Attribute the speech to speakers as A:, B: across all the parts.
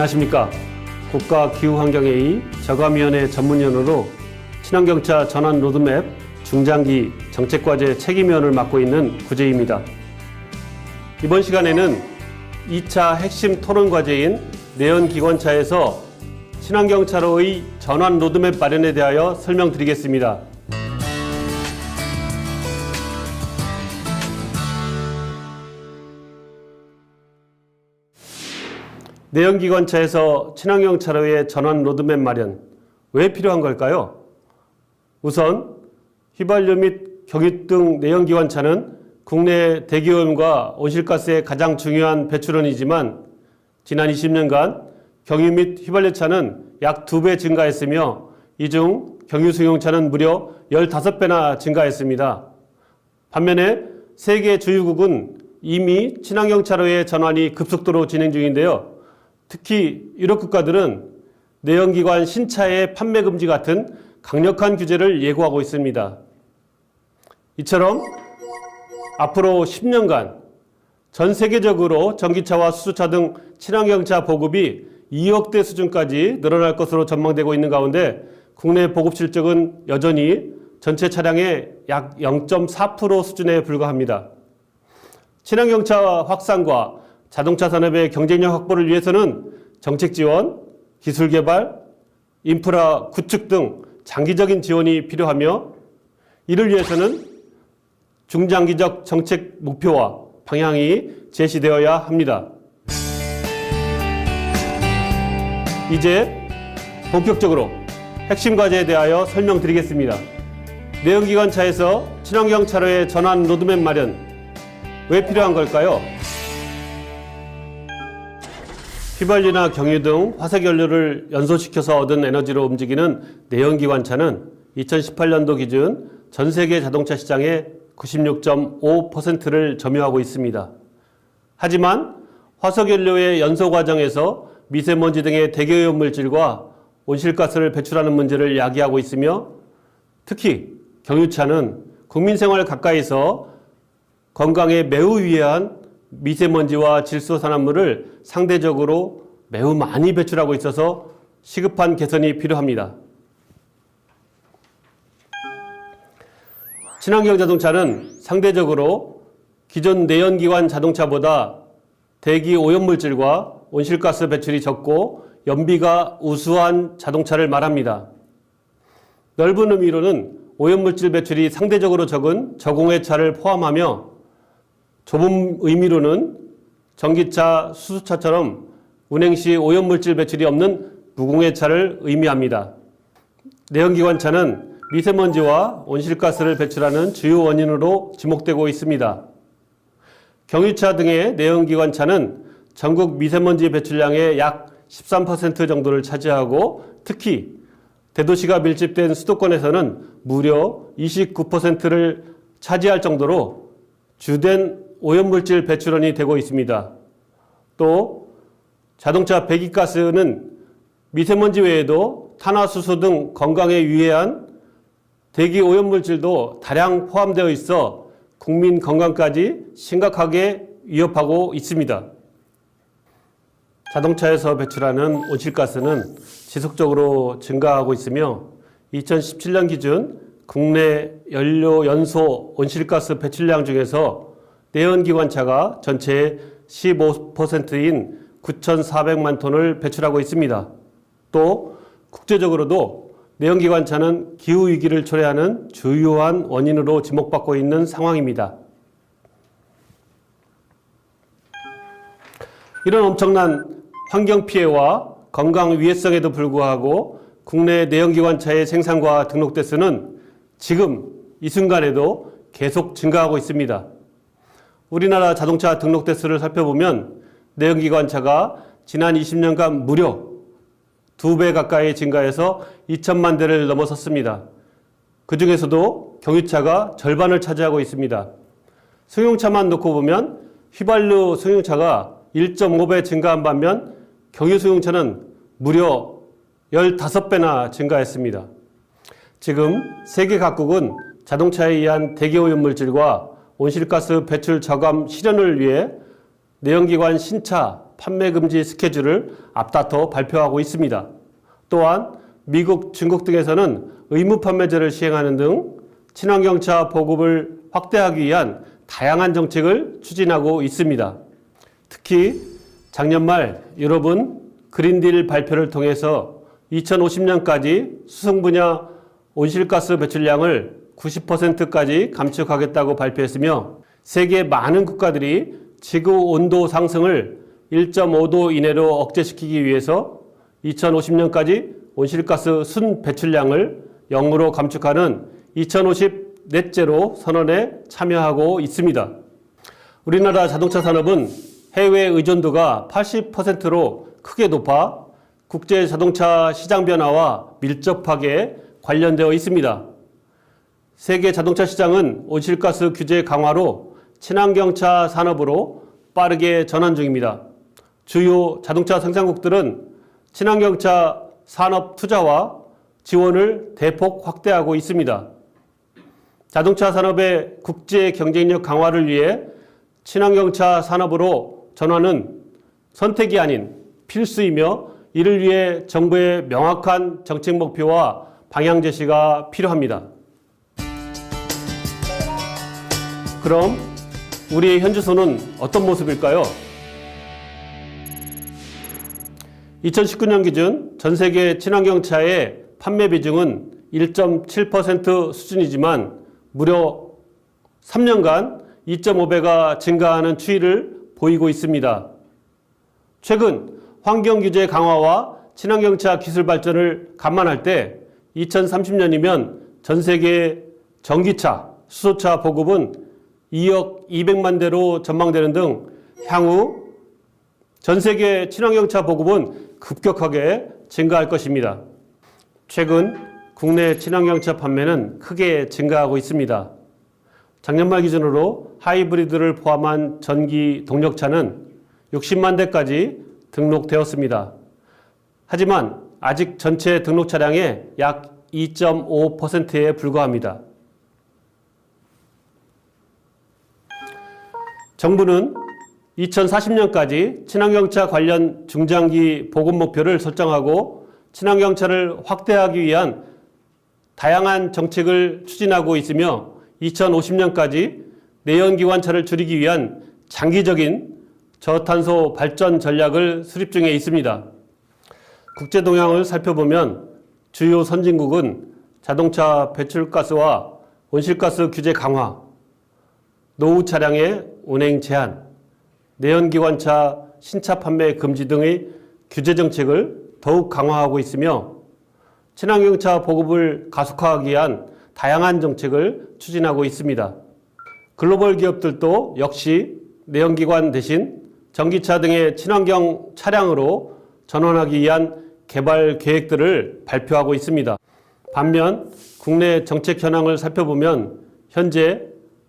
A: 안녕하십니까. 국가기후환경회의 저감위원회 전문위원으로 친환경차 전환 로드맵 중장기 정책과제 책임위원을 맡고 있는 구재희입니다. 이번 시간에는 2차 핵심 토론과제인 내연기관차에서 친환경차로의 전환 로드맵 마련에 대하여 설명드리겠습니다. 내연기관차에서 친환경 차로의 전환 로드맵 마련, 왜 필요한 걸까요? 우선 휘발유 및 경유 등 내연기관차는 국내 대기오염과 온실가스의 가장 중요한 배출원이지만 지난 20년간 경유 및 휘발유차는 약 2배 증가했으며 이 중 경유 승용차는 무려 15배나 증가했습니다. 반면에 세계 주유국은 이미 친환경 차로의 전환이 급속도로 진행 중인데요. 특히 유럽 국가들은 내연기관 신차의 판매 금지 같은 강력한 규제를 예고하고 있습니다. 이처럼 앞으로 10년간 전 세계적으로 전기차와 수소차 등 친환경차 보급이 2억 대 수준까지 늘어날 것으로 전망되고 있는 가운데 국내 보급 실적은 여전히 전체 차량의 약 0.4% 수준에 불과합니다. 친환경차 확산과 자동차 산업의 경쟁력 확보를 위해서는 정책 지원, 기술 개발, 인프라 구축 등 장기적인 지원이 필요하며 이를 위해서는 중장기적 정책 목표와 방향이 제시되어야 합니다. 이제 본격적으로 핵심 과제에 대하여 설명드리겠습니다. 내연기관차에서 친환경 차로의 전환 로드맵 마련, 왜 필요한 걸까요? 휘발유나 경유 등 화석연료를 연소시켜서 얻은 에너지로 움직이는 내연기관차는 2018년도 기준 전 세계 자동차 시장의 96.5%를 점유하고 있습니다. 하지만 화석연료의 연소 과정에서 미세먼지 등의 대기오염 물질과 온실가스를 배출하는 문제를 야기하고 있으며 특히 경유차는 국민 생활 가까이서 건강에 매우 유해한 미세먼지와 질소산화물을 상대적으로 매우 많이 배출하고 있어서 시급한 개선이 필요합니다. 친환경 자동차는 상대적으로 기존 내연기관 자동차보다 대기 오염물질과 온실가스 배출이 적고 연비가 우수한 자동차를 말합니다. 넓은 의미로는 오염물질 배출이 상대적으로 적은 저공해차를 포함하며 좁은 의미로는 전기차, 수소차처럼 운행 시 오염물질 배출이 없는 무공해차를 의미합니다. 내연기관차는 미세먼지와 온실가스를 배출하는 주요 원인으로 지목되고 있습니다. 경유차 등의 내연기관차는 전국 미세먼지 배출량의 약 13% 정도를 차지하고 특히 대도시가 밀집된 수도권에서는 무려 29%를 차지할 정도로 주된 오염물질 배출원이 되고 있습니다. 또 자동차 배기가스는 미세먼지 외에도 탄화수소 등 건강에 유해한 대기 오염물질도 다량 포함되어 있어 국민 건강까지 심각하게 위협하고 있습니다. 자동차에서 배출하는 온실가스는 지속적으로 증가하고 있으며 2017년 기준 국내 연료 연소 온실가스 배출량 중에서 내연기관차가 전체의 15%인 9,400만 톤을 배출하고 있습니다. 또 국제적으로도 내연기관차는 기후위기를 초래하는 주요한 원인으로 지목받고 있는 상황입니다. 이런 엄청난 환경피해와 건강 위해성에도 불구하고 국내 내연기관차의 생산과 등록 대수는 지금 이 순간에도 계속 증가하고 있습니다. 우리나라 자동차 등록 대수를 살펴보면 내연기관차가 지난 20년간 무려 2배 가까이 증가해서 2천만 대를 넘어섰습니다. 그 중에서도 경유차가 절반을 차지하고 있습니다. 승용차만 놓고 보면 휘발유 승용차가 1.5배 증가한 반면 경유 승용차는 무려 15배나 증가했습니다. 지금 세계 각국은 자동차에 의한 대기오염 물질과 온실가스 배출 저감 실현을 위해 내연기관 신차 판매 금지 스케줄을 앞다퉈 발표하고 있습니다. 또한 미국, 중국 등에서는 의무 판매제를 시행하는 등 친환경차 보급을 확대하기 위한 다양한 정책을 추진하고 있습니다. 특히 작년 말 유럽은 그린딜 발표를 통해서 2050년까지 수송 분야 온실가스 배출량을 90%까지 감축하겠다고 발표했으며 세계 많은 국가들이 지구 온도 상승을 1.5도 이내로 억제시키기 위해서 2050년까지 온실가스 순 배출량을 0으로 감축하는 2050 넷제로 선언에 참여하고 있습니다. 우리나라 자동차 산업은 해외 의존도가 80%로 크게 높아 국제 자동차 시장 변화와 밀접하게 관련되어 있습니다. 세계 자동차 시장은 온실가스 규제 강화로 친환경차 산업으로 빠르게 전환 중입니다. 주요 자동차 생산국들은 친환경차 산업 투자와 지원을 대폭 확대하고 있습니다. 자동차 산업의 국제 경쟁력 강화를 위해 친환경차 산업으로 전환은 선택이 아닌 필수이며 이를 위해 정부의 명확한 정책 목표와 방향 제시가 필요합니다. 그럼 우리의 현주소는 어떤 모습일까요? 2019년 기준 전 세계 친환경차의 판매 비중은 1.7% 수준이지만 무려 3년간 2.5배가 증가하는 추이를 보이고 있습니다. 최근 환경규제 강화와 친환경차 기술 발전을 감안할 때 2030년이면 전 세계 전기차, 수소차 보급은 2억 200만 대로 전망되는 등 향후 전 세계 친환경차 보급은 급격하게 증가할 것입니다. 최근 국내 친환경차 판매는 크게 증가하고 있습니다. 작년 말 기준으로 하이브리드를 포함한 전기 동력차는 60만 대까지 등록되었습니다. 하지만 아직 전체 등록 차량의 약 2.5%에 불과합니다. 정부는 2040년까지 친환경차 관련 중장기 보급 목표를 설정하고 친환경차를 확대하기 위한 다양한 정책을 추진하고 있으며 2050년까지 내연기관차를 줄이기 위한 장기적인 저탄소 발전 전략을 수립 중에 있습니다. 국제 동향을 살펴보면 주요 선진국은 자동차 배출가스와 온실가스 규제 강화, 노후 차량의 운행 제한, 내연기관차 신차 판매 금지 등의 규제 정책을 더욱 강화하고 있으며 친환경차 보급을 가속화하기 위한 다양한 정책을 추진하고 있습니다. 글로벌 기업들도 역시 내연기관 대신 전기차 등의 친환경 차량으로 전환하기 위한 개발 계획들을 발표하고 있습니다. 반면 국내 정책 현황을 살펴보면 현재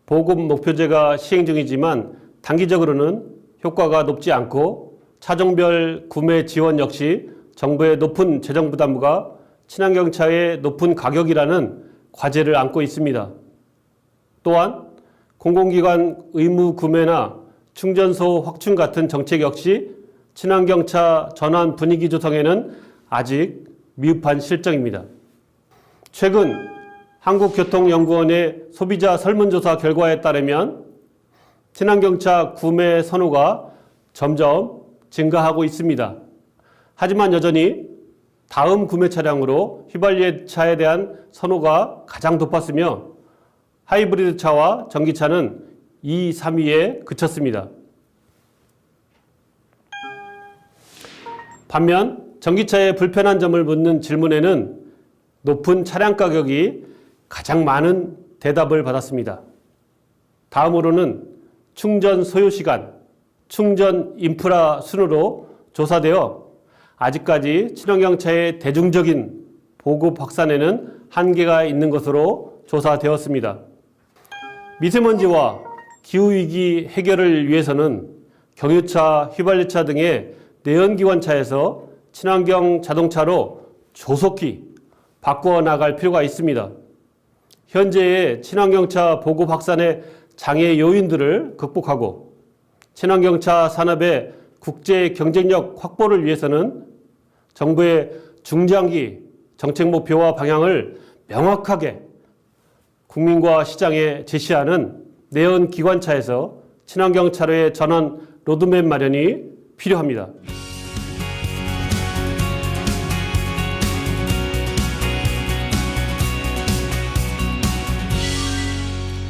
A: 보급 목표제가 시행 중이지만 단기적으로는 효과가 높지 않고 차종별 구매 지원 역시 정부의 높은 재정 부담과 친환경차의 높은 가격이라는 과제를 안고 있습니다. 또한 공공기관 의무 구매나 충전소 확충 같은 정책 역시 친환경차 전환 분위기 조성에는 아직 미흡한 실정입니다. 최근 한국교통연구원의 소비자 설문조사 결과에 따르면 친환경차 구매 선호가 점점 증가하고 있습니다. 하지만 여전히 다음 구매 차량으로 휘발유차에 대한 선호가 가장 높았으며 하이브리드 차와 전기차는 2, 3위에 그쳤습니다. 반면 전기차의 불편한 점을 묻는 질문에는 높은 차량 가격이 가장 많은 대답을 받았습니다. 다음으로는 충전 소요 시간, 충전 인프라 순으로 조사되어 아직까지 친환경차의 대중적인 보급 확산에는 한계가 있는 것으로 조사되었습니다. 미세먼지와 기후위기 해결을 위해서는 경유차, 휘발유차 등의 내연기관차에서 친환경 자동차로 조속히 바꿔 나갈 필요가 있습니다. 현재의 친환경차 보급 확산의 장애 요인들을 극복하고 친환경차 산업의 국제 경쟁력 확보를 위해서는 정부의 중장기 정책 목표와 방향을 명확하게 국민과 시장에 제시하는 내연 기관차에서 친환경 차로의 전환 로드맵 마련이 필요합니다.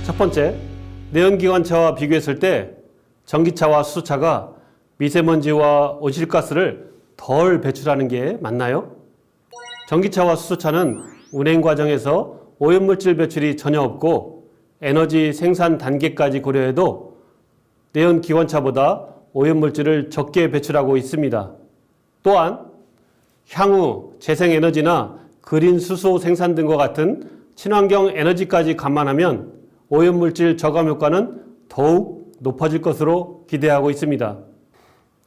A: 첫 번째, 내연기관차와 비교했을 때 전기차와 수소차가 미세먼지와 온실가스를 덜 배출하는 게 맞나요? 전기차와 수소차는 운행 과정에서 오염물질 배출이 전혀 없고 에너지 생산 단계까지 고려해도 내연기관차보다 오염물질을 적게 배출하고 있습니다. 또한 향후 재생에너지나 그린 수소 생산 등과 같은 친환경 에너지까지 감안하면 오염물질 저감 효과는 더욱 높아질 것으로 기대하고 있습니다.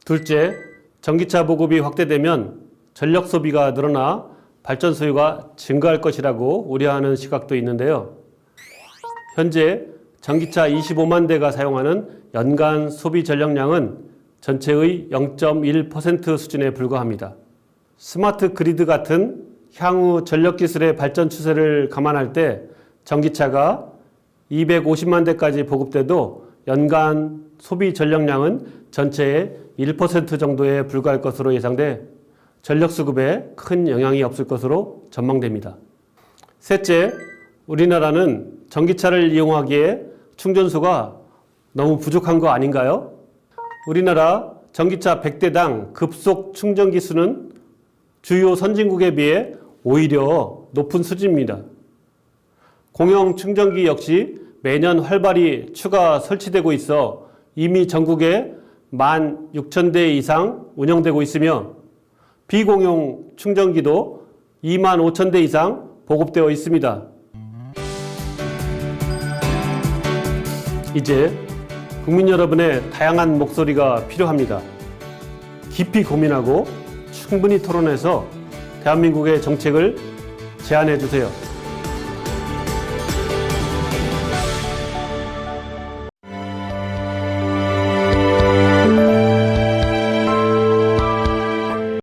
A: 둘째, 전기차 보급이 확대되면 전력 소비가 늘어나 발전 소유가 증가할 것이라고 우려하는 시각도 있는데요. 현재 전기차 25만 대가 사용하는 연간 소비 전력량은 전체의 0.1% 수준에 불과합니다. 스마트 그리드 같은 향후 전력 기술의 발전 추세를 감안할 때 전기차가 250만 대까지 보급돼도 연간 소비 전력량은 전체의 1% 정도에 불과할 것으로 예상돼 전력 수급에 큰 영향이 없을 것으로 전망됩니다. 셋째, 우리나라는 전기차를 이용하기에 충전소가 너무 부족한 거 아닌가요? 우리나라 전기차 100대당 급속 충전기 수는 주요 선진국에 비해 오히려 높은 수준입니다. 공영 충전기 역시 매년 활발히 추가 설치되고 있어 이미 전국에 16,000대 이상 운영되고 있으며 비공용 충전기도 25,000대 이상 보급되어 있습니다. 이제 국민 여러분의 다양한 목소리가 필요합니다. 깊이 고민하고 충분히 토론해서 대한민국의 정책을 제안해 주세요.